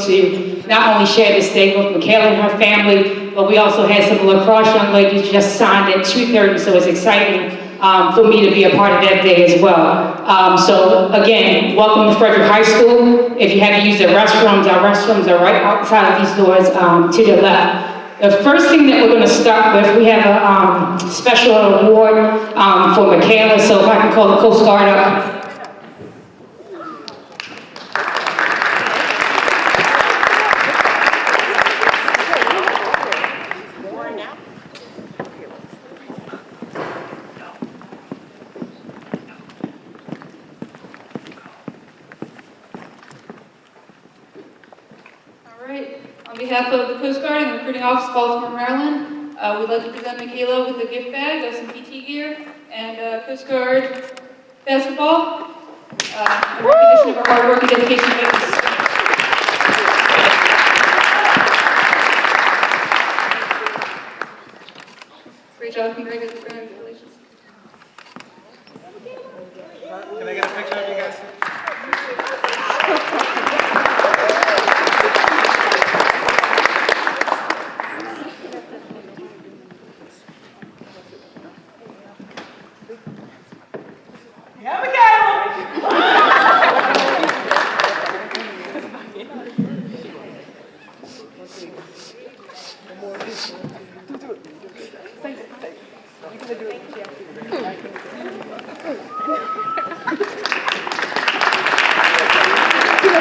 to not only share this day with MaKayla and her family, but we also had some lacrosse young ladies just signed at 2:30, so it's exciting for me to be a part of that day as well. So again, welcome to Frederick High School. If you have to use the restrooms, our restrooms are right outside of these doors to the left. The first thing that we're going to start with, we have a special award for MaKayla, so if I can call the Coast Guard up. On behalf of the Coast Guard and Recruiting Office, Baltimore, Maryland, we'd like to present MaKayla with a gift bag of some PT gear and Coast Guard basketball, in recognition of our hard work and dedication to fitness. Great job, congratulations. Can I get a picture of you guys?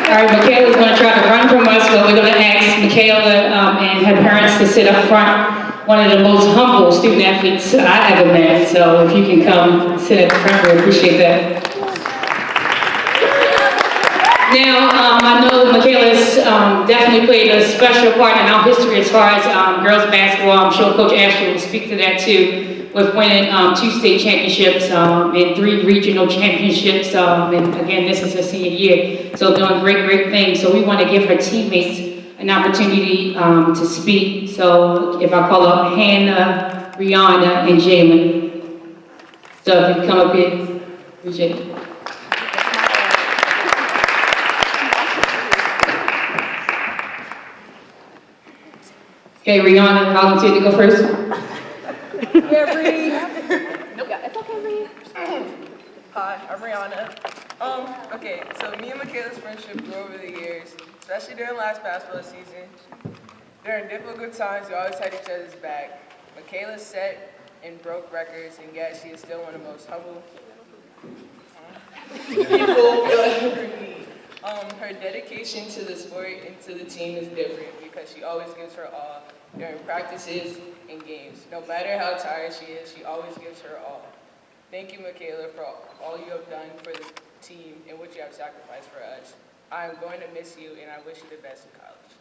All right, MaKayla's going to try to run from us, but we're going to ask MaKayla and her parents to sit up front. One of the most humble student athletes I ever met, so if you can come sit at the front, we appreciate that. Now, I know MaKayla's definitely played a special part in our history as far as girls basketball. I'm sure Coach Ashley will speak to that too, with winning 2 state championships and 3 regional championships. And again, this is her senior year, so doing great things. So we want to give her teammates an opportunity to speak. So if I call up Hannah, Rihanna, and Jalen. So if you come up here, appreciate it. Okay, Rihanna, volunteer to go first. Yeah, it's okay, Bree. Hi, I'm Rihanna. Okay, so me and MaKayla's friendship grew over the years, especially during last basketball season. During difficult times, we always had each other's back. MaKayla set and broke records, and yet she is still one of the most humble people you'll ever meet. Her dedication to the sport and to the team is different because she always gives her all during practices and games. No matter how tired she is, she always gives her all. Thank you, MaKayla, for all you have done for the team and what you have sacrificed for us. I am going to miss you, and I wish you the best in college.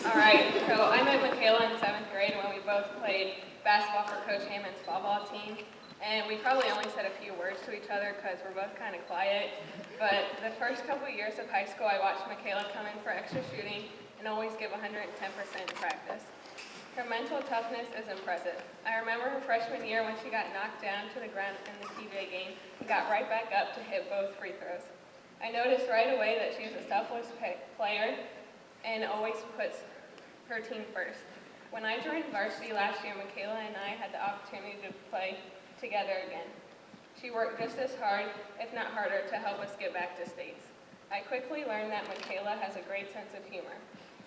All right, so I met MaKayla in 7th grade when we both played basketball for Coach Hammond's volleyball team. And we probably only said a few words to each other because we're both kind of quiet. But the first couple years of high school, I watched MaKayla come in for extra shooting and always give 110% in practice. Her mental toughness is impressive. I remember her freshman year when she got knocked down to the ground in the TJ game and got right back up to hit both free throws. I noticed right away that she is a selfless player and always puts her team first. When I joined varsity last year, MaKayla and I had the opportunity to play together again. She worked just as hard, if not harder, to help us get back to states. I quickly learned that MaKayla has a great sense of humor.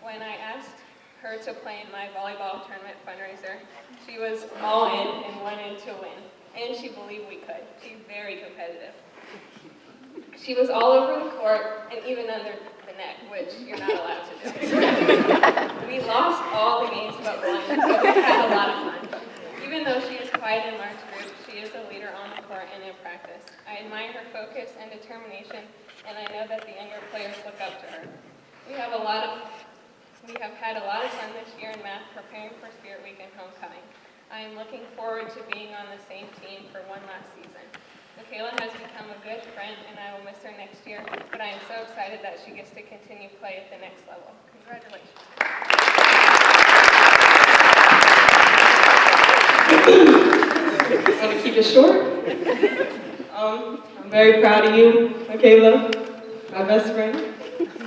When I asked her to play in my volleyball tournament fundraiser, she was all in and wanted to win. And she believed we could. She's very competitive. She was all over the court and even under the net, which you're not allowed to do. We lost all the games but one, but we had a lot of fun. Even though she is quiet in large groups, she is a leader on the court and in practice. I admire her focus and determination, and I know that the younger players look up to her. We have had a lot of fun this year in math preparing for Spirit Week and homecoming. I am looking forward to being on the same team for one last season. MaKayla has become a good friend, and I will miss her next year, but I am so excited that she gets to continue play at the next level. Congratulations. Want to keep it short? I'm very proud of you, MaKayla, my best friend.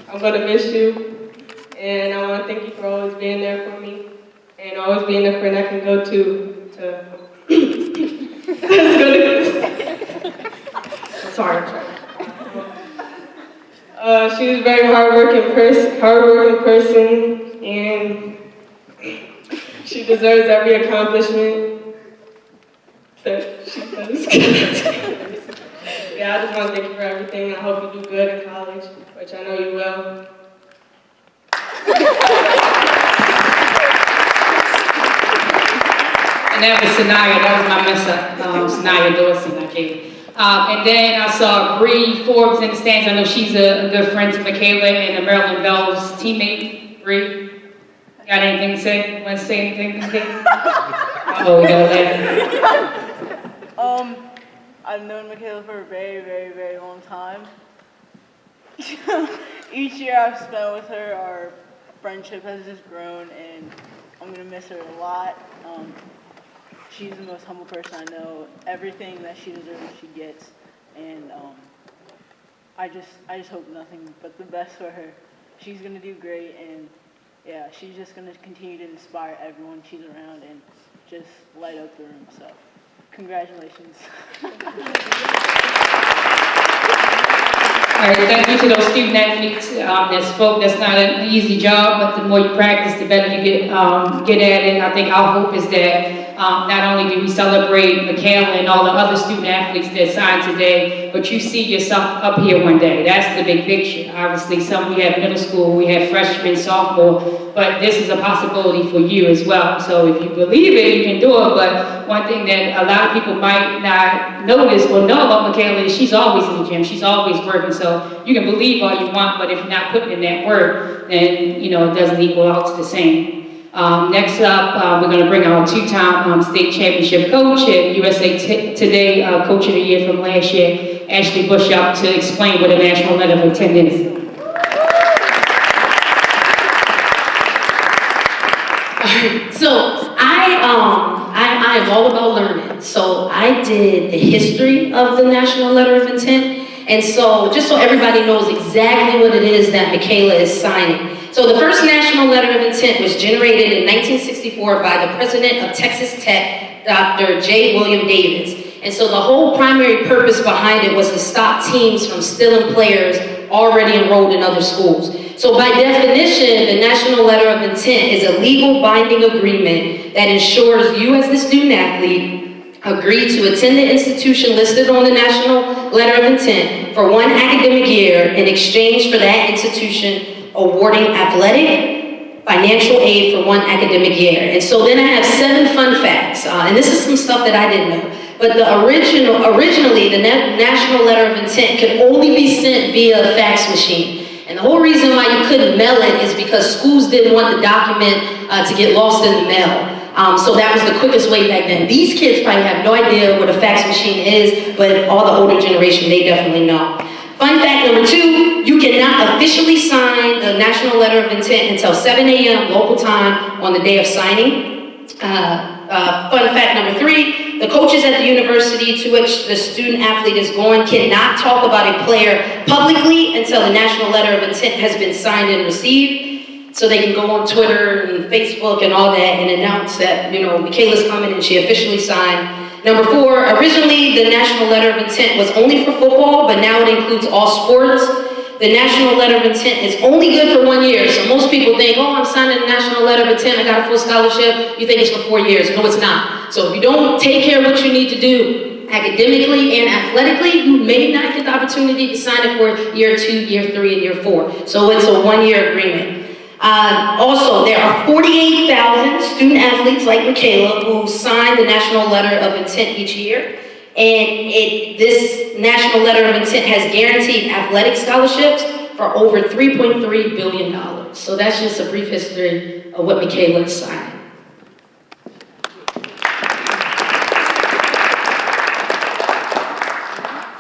I'm gonna miss you, and I want to thank you for always being there for me, and always being the friend I can go to. I'm sorry. She was a very hardworking person, and she deserves every accomplishment that she does. Yeah, I just want to thank you for everything. I hope you do good in college, which I know you will. And that was Sanaya, that was my mess up, Sanaya Dorsey, and then I saw Bree Forbes in the stands. I know she's a good friend to MaKayla and a Maryland Bells teammate. Bree, got anything to say? Want to say anything? Oh, we got to laugh. I've known MaKayla for a very, very, very long time. Each year I've spent with her, our friendship has just grown, and I'm going to miss her a lot. She's the most humble person I know. Everything that she deserves, she gets, and I just hope nothing but the best for her. She's going to do great, and yeah, she's just going to continue to inspire everyone she's around and just light up the room. So, congratulations. All right, thank you to those student athletes that spoke. That's not an easy job, but the more you practice, the better you get at it. I think our hope is that not only do we celebrate MaKayla and all the other student athletes that signed today, but you see yourself up here one day. That's the big picture. Obviously, we have middle school, we have freshmen, sophomore, but this is a possibility for you as well. So if you believe it, you can do it. But one thing that a lot of people might not notice or know about MaKayla is she's always in the gym. She's always working. So you can believe all you want, but if you're not putting in that work, then it doesn't equal out to the same. Next up, we're going to bring our two-time state championship coach and USA Today Coach of the Year from last year, Ashley Bush, up to explain what a national letter of intent is. So I am all about learning. So I did the history of the National Letter of Intent. And so just so everybody knows exactly what it is that MaKayla is signing. So the first National Letter of Intent was generated in 1964 by the president of Texas Tech, Dr. J. William Davis. And so the whole primary purpose behind it was to stop teams from stealing players already enrolled in other schools. So by definition, the National Letter of Intent is a legal binding agreement that ensures you as the student athlete agree to attend the institution listed on the National Letter of Intent for one academic year in exchange for that institution awarding athletic, financial aid for one academic year. And so then I have 7 fun facts, and this is some stuff that I didn't know. But originally, the National Letter of Intent could only be sent via a fax machine. And the whole reason why you couldn't mail it is because schools didn't want the document to get lost in the mail. So that was the quickest way back then. These kids probably have no idea what a fax machine is, but all the older generation, they definitely know. Fun fact number 2, you cannot officially sign the National Letter of Intent until 7 a.m. local time on the day of signing. Fun fact number 3, the coaches at the university to which the student athlete is going cannot talk about a player publicly until the National Letter of Intent has been signed and received. So they can go on Twitter and Facebook and all that and announce that, MaKayla's coming and she officially signed. Number 4, originally the National Letter of Intent was only for football, but now it includes all sports. The National Letter of Intent is only good for 1 year. So most people think, oh, I'm signing the National Letter of Intent, I got a full scholarship. You think it's for 4 years. No, it's not. So if you don't take care of what you need to do academically and athletically, you may not get the opportunity to sign it for year 2, year 3, and year 4. So it's a 1-year agreement. Also, there are 48,000 student athletes like MaKayla who sign the National Letter of Intent each year. And this National Letter of Intent has guaranteed athletic scholarships for over $3.3 billion. So that's just a brief history of what MaKayla is signing.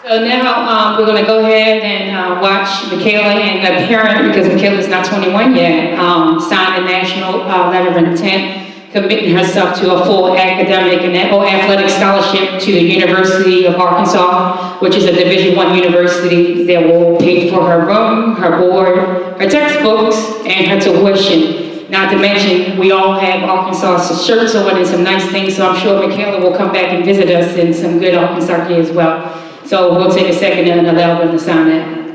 So now we're going to go ahead and watch MaKayla and a parent, because MaKayla's not 21 yet, sign the National Letter of Intent. committing herself to a full academic and athletic scholarship to the University of Arkansas, which is a Division I university that will pay for her room, her board, her textbooks, and her tuition. Not to mention, we all have Arkansas shirts on and some nice things, so I'm sure MaKayla will come back and visit us in some good Arkansas gear as well. So we'll take a second and allow them to sign that.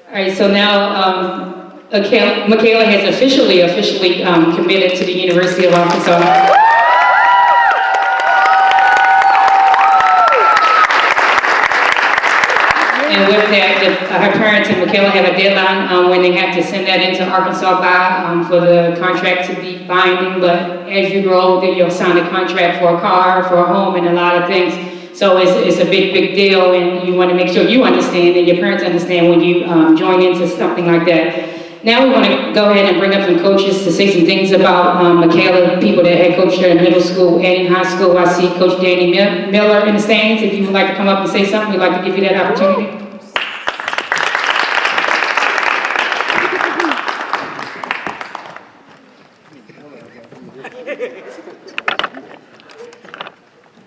All right, so now MaKayla has officially committed to the University of Arkansas. And with that, her parents and MaKayla have a deadline when they have to send that into Arkansas by for the contract to be binding. But as you grow older, you'll sign a contract for a car, for a home, and a lot of things. So it's a big deal, and you want to make sure you understand and your parents understand when you join into something like that. Now we want to go ahead and bring up some coaches to say some things about MaKayla, people that had coached her in middle school and in high school. I see Coach Danny Miller in the stands. If you would like to come up and say something, we'd like to give you that opportunity.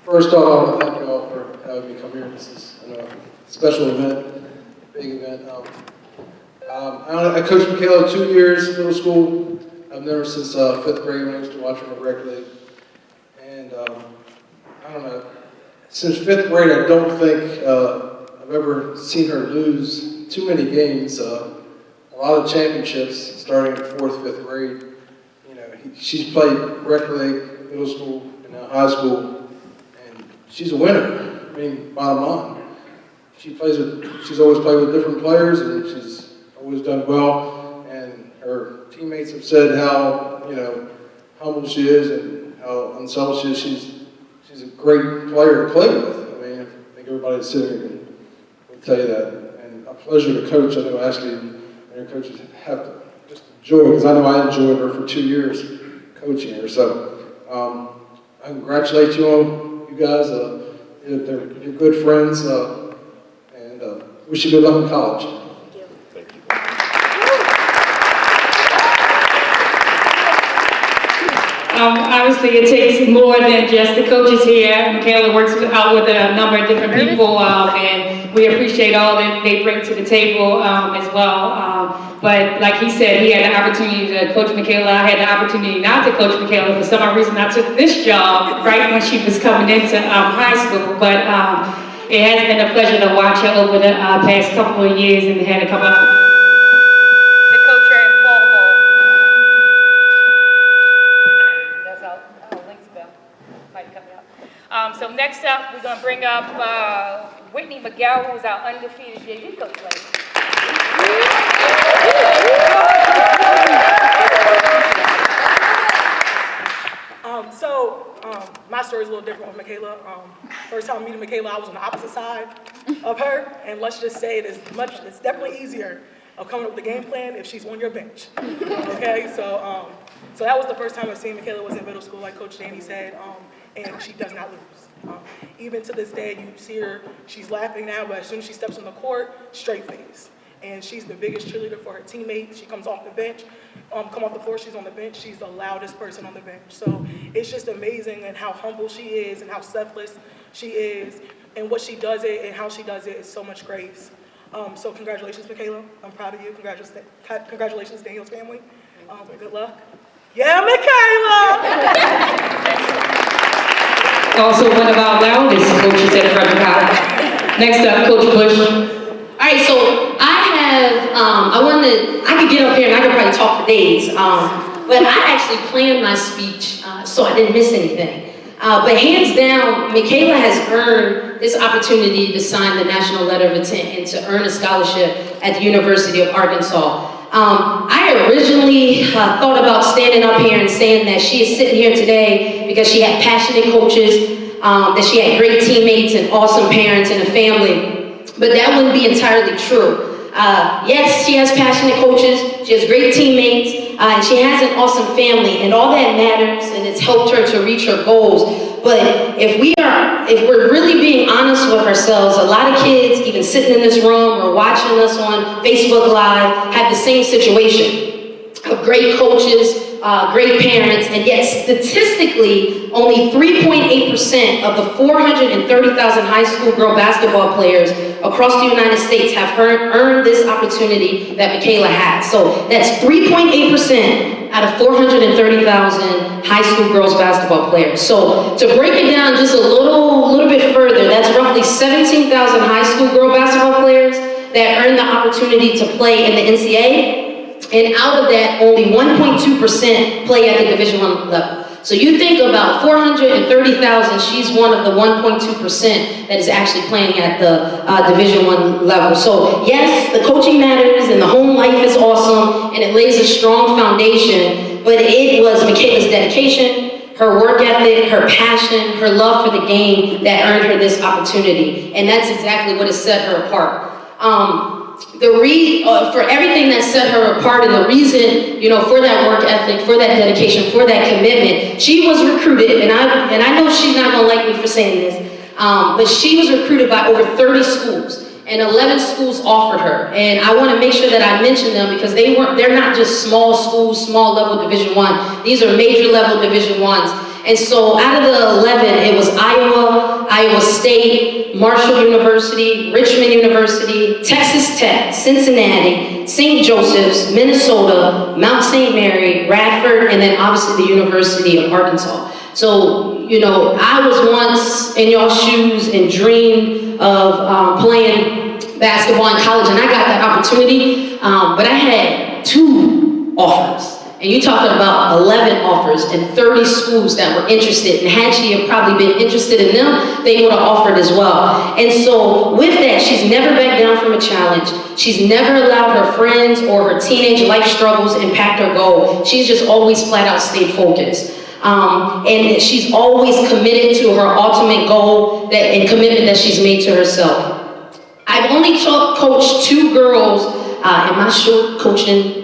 First off, I want to thank you all for having me come here. This is a special event, big event. I coached MaKayla 2 years middle school. I've never since 5th grade when I used to watch her in the rec league. And I don't know, since 5th grade I don't think I've ever seen her lose too many games. A lot of championships starting in 4th, 5th grade. You know, she's played rec league, middle school, and now high school. She's a winner. I mean, bottom line. She's always played with different players, and she's always done well. And her teammates have said how, you know, humble she is and how unselfish she is. She's a great player to play with. I mean, I think everybody that's sitting here will tell you that. And a pleasure to coach. I know Ashley and her coaches have to just enjoy it, because I know I enjoyed her for 2 years coaching her. So I congratulate you on. You guys, you're good friends, and wish you good luck in college. Thank you. Obviously, it takes more than just the coaches here. MaKayla works out with a number of different people, and we appreciate all that they bring to the table as well. But like he said, he had the opportunity to coach MaKayla. I had the opportunity not to coach MaKayla. For some reason, I took this job right when she was coming into high school. But it has been a pleasure to watch her over the past couple of years, and had a couple of... The coach her in fall ball. That's our links bell. Might come up. So next up, we're going to bring up Whitney McGowan, who's our undefeated JV coach. My story is a little different with MaKayla. First time meeting MaKayla, I was on the opposite side of her, and let's just say it's definitely easier of coming up with a game plan if she's on your bench. Okay, so So that was the first time I've seen MaKayla was in middle school, like Coach Danny said, and she does not lose. Even to this day, you see her, she's laughing now, but as soon as she steps on the court, straight face. And she's the biggest cheerleader for her teammates. She comes off the bench, come off the floor, she's on the bench. She's the loudest person on the bench. So it's just amazing and how humble she is and how selfless she is and what she does it and how she does it is so much grace. So congratulations, MaKayla. I'm proud of you. Congratulations, Daniels family. Good luck. Yeah, MaKayla! Also one of our loudest coaches at Frederick High. Next up, Coach Bush. All right, so I could get up here and I could probably talk for days, but I actually planned my speech so I didn't miss anything. But hands down, MaKayla has earned this opportunity to sign the National Letter of Intent and to earn a scholarship at the University of Arkansas. I originally thought about standing up here and saying that she is sitting here today because she had passionate coaches, that she had great teammates and awesome parents and a family. But that wouldn't be entirely true. Yes, she has passionate coaches, she has great teammates, and she has an awesome family, and all that matters, and it's helped her to reach her goals. But if we're really being honest with ourselves, a lot of kids, even sitting in this room or watching us on Facebook Live, have the same situation of great coaches, great parents, and yet statistically, only 3.8% of the 430,000 high school girl basketball players across the United States have earned this opportunity that MaKayla has. So that's 3.8% out of 430,000 high school girls basketball players. So to break it down just a little bit further, that's roughly 17,000 high school girl basketball players that earn the opportunity to play in the NCAA. And out of that, only 1.2% play at the Division I level. So you think about 430,000, she's one of the 1.2% that is actually playing at the Division I level. So yes, the coaching matters and the home life is awesome and it lays a strong foundation, but it was MaKayla's dedication, her work ethic, her passion, her love for the game that earned her this opportunity. And that's exactly what has set her apart. For everything that set her apart and the reason, for that work ethic, for that dedication, for that commitment, she was recruited, and I know she's not gonna like me for saying this, but she was recruited by over 30 schools, and 11 schools offered her. And I wanna make sure that I mention them because they're not just small schools, small level Division I. These are major level Division Is. And so out of the 11, it was Iowa, Iowa State, Marshall University, Richmond University, Texas Tech, Cincinnati, St. Joseph's, Minnesota, Mount St. Mary, Radford, and then obviously the University of Arkansas. So, I was once in y'all's shoes and dreamed of playing basketball in college, and I got that opportunity, but I had 2 offers. And you're talking about 11 offers and 30 schools that were interested. And had she have probably been interested in them, they would have offered as well. And so with that, she's never backed down from a challenge. She's never allowed her friends or her teenage life struggles impact her goal. She's just always flat out stayed focused. And she's always committed to her ultimate goal and commitment that she's made to herself. I've only coached 2 girls in my short coaching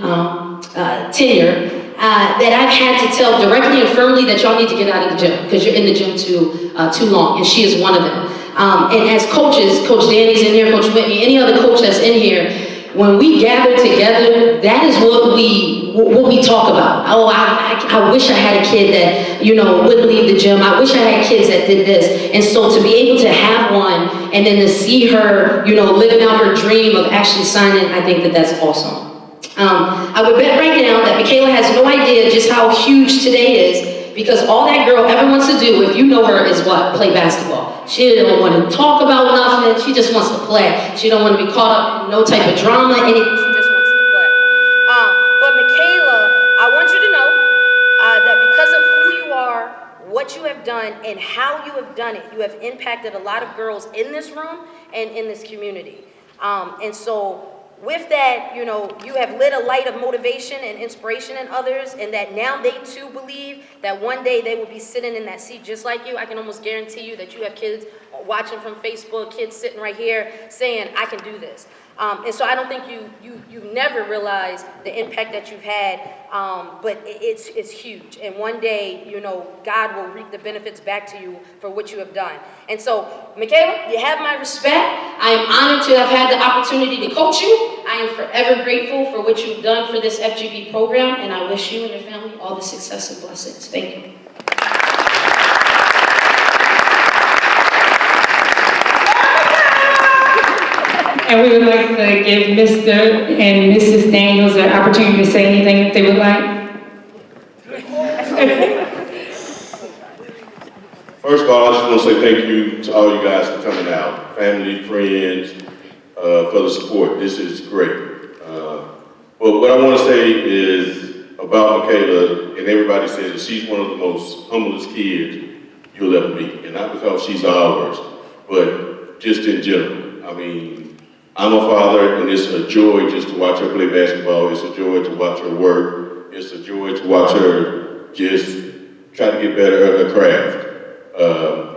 tenure that I've had to tell directly and firmly that y'all need to get out of the gym because you're in the gym too long, and she is one of them. And as coaches, Coach Danny's in here, Coach Whitney, any other coach that's in here, when we gather together, that is what we talk about. Oh, I wish I had a kid that, wouldn't leave the gym. I wish I had kids that did this. And so to be able to have one and then to see her, living out her dream of actually signing, I think that that's awesome. I would bet right now that MaKayla has no idea just how huge today is because all that girl ever wants to do, if you know her, is what? Play basketball. She don't want to talk about nothing. She just wants to play. She don't want to be caught up in no type of drama, anything. She just wants to play. But MaKayla, I want you to know that because of who you are, what you have done, and how you have done it, you have impacted a lot of girls in this room and in this community. And so with that, you have lit a light of motivation and inspiration in others, and that now they too believe that one day they will be sitting in that seat just like you. I can almost guarantee you that you have kids watching from Facebook, kids sitting right here saying, I can do this. And so I don't think you never realize the impact that you've had, but it's huge. And one day, you know, God will reap the benefits back to you for what you have done. And so, MaKayla, you have my respect. I am honored to have had the opportunity to coach you. I am forever grateful for what you've done for this FGB program, and I wish you and your family all the success and blessings. Thank you. And we would like to give Mr. and Mrs. Daniels an opportunity to say anything if they would like. First of all, I just want to say thank you to all you guys for coming out, family, friends, for the support. This is great. But what I want to say is about MaKayla, and everybody says that she's one of the most humblest kids you'll ever meet. And not because she's ours, but just in general. I mean, I'm a father, and it's a joy just to watch her play basketball. It's a joy to watch her work. It's a joy to watch her just try to get better at her craft.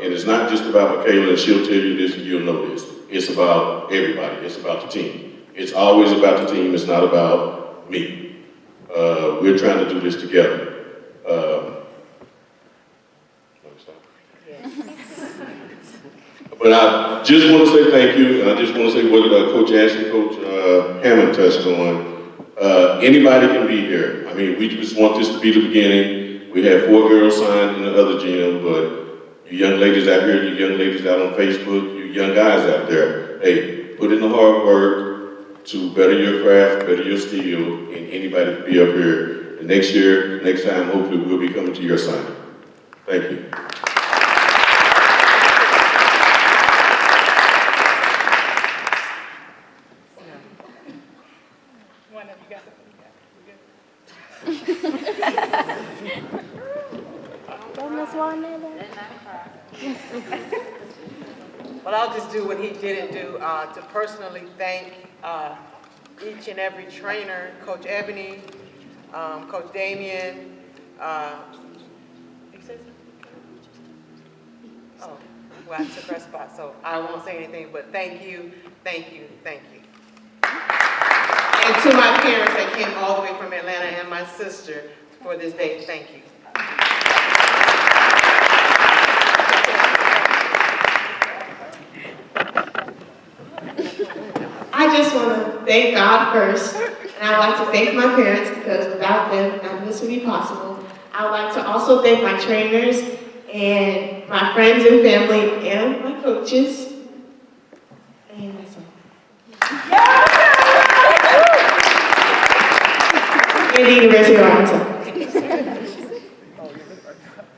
And it's not just about MaKayla, and she'll tell you this and you'll know this. It's about everybody. It's about the team. It's always about the team. It's not about me. We're trying to do this together. But I just want to say thank you, and I just want to say what Coach Ashley, Coach Hammond touched on. Anybody can be here. I mean, we just want this to be the beginning. We had 4 girls signed in the other gym, but you young ladies out here, you young ladies out on Facebook, you young guys out there, hey, put in the hard work to better your craft, better your skill, and anybody can be up here. And next year, next time, hopefully we'll be coming to your assignment. Thank you. Well, I'll just do what he didn't do, to personally thank each and every trainer, Coach Ebony, Coach Damien, oh, well, I took her spot, so I won't say anything, but thank you, thank you, thank you. And to my parents that came all the way from Atlanta and my sister for this day, thank you. I just want to thank God first, and I'd like to thank my parents because without them, none of this would be possible. I would like to also thank my trainers and my friends and family and my coaches. And that's all. And the University of Arkansas.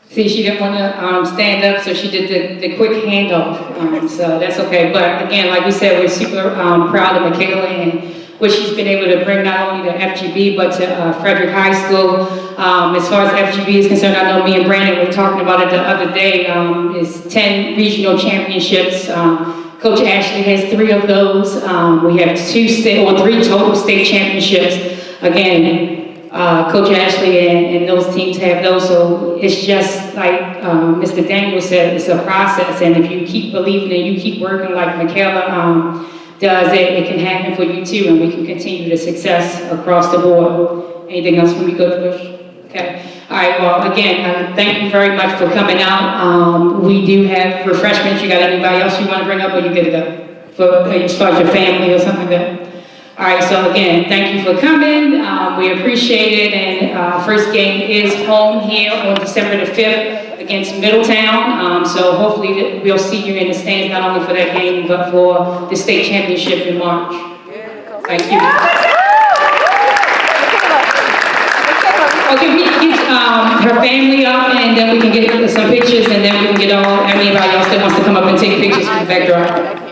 See, she didn't want to stand up, so she did the quick handoff, so that's okay. But again, like we said, we're super proud of MaKayla and what she's been able to bring not only to FGB, but to Frederick High School. As far as FGB is concerned, I know me and Brandon were talking about it the other day, is 10 regional championships. Coach Ashley has 3 of those. We have 3 total state championships. Again, Coach Ashley and those teams have those, so it's just like Mr. Daniels said, it's a process, and if you keep believing and you keep working like MaKayla does, it can happen for you too, and we can continue the success across the board. Anything else from you, Coach Bush? Okay. All right, well, again, thank you very much for coming out. We do have refreshments. You got anybody else you want to bring up, or you good to go? For as far as your family or something like that? All right, so again, thank you for coming. We appreciate it, and first game is home here on December the 5th against Middletown. So hopefully we'll see you in the stands, not only for that game, but for the state championship in March. Thank you. Okay, we can get her family up, and then we can get some pictures, and then we can get anybody else that wants to come up and take pictures from the backdrop.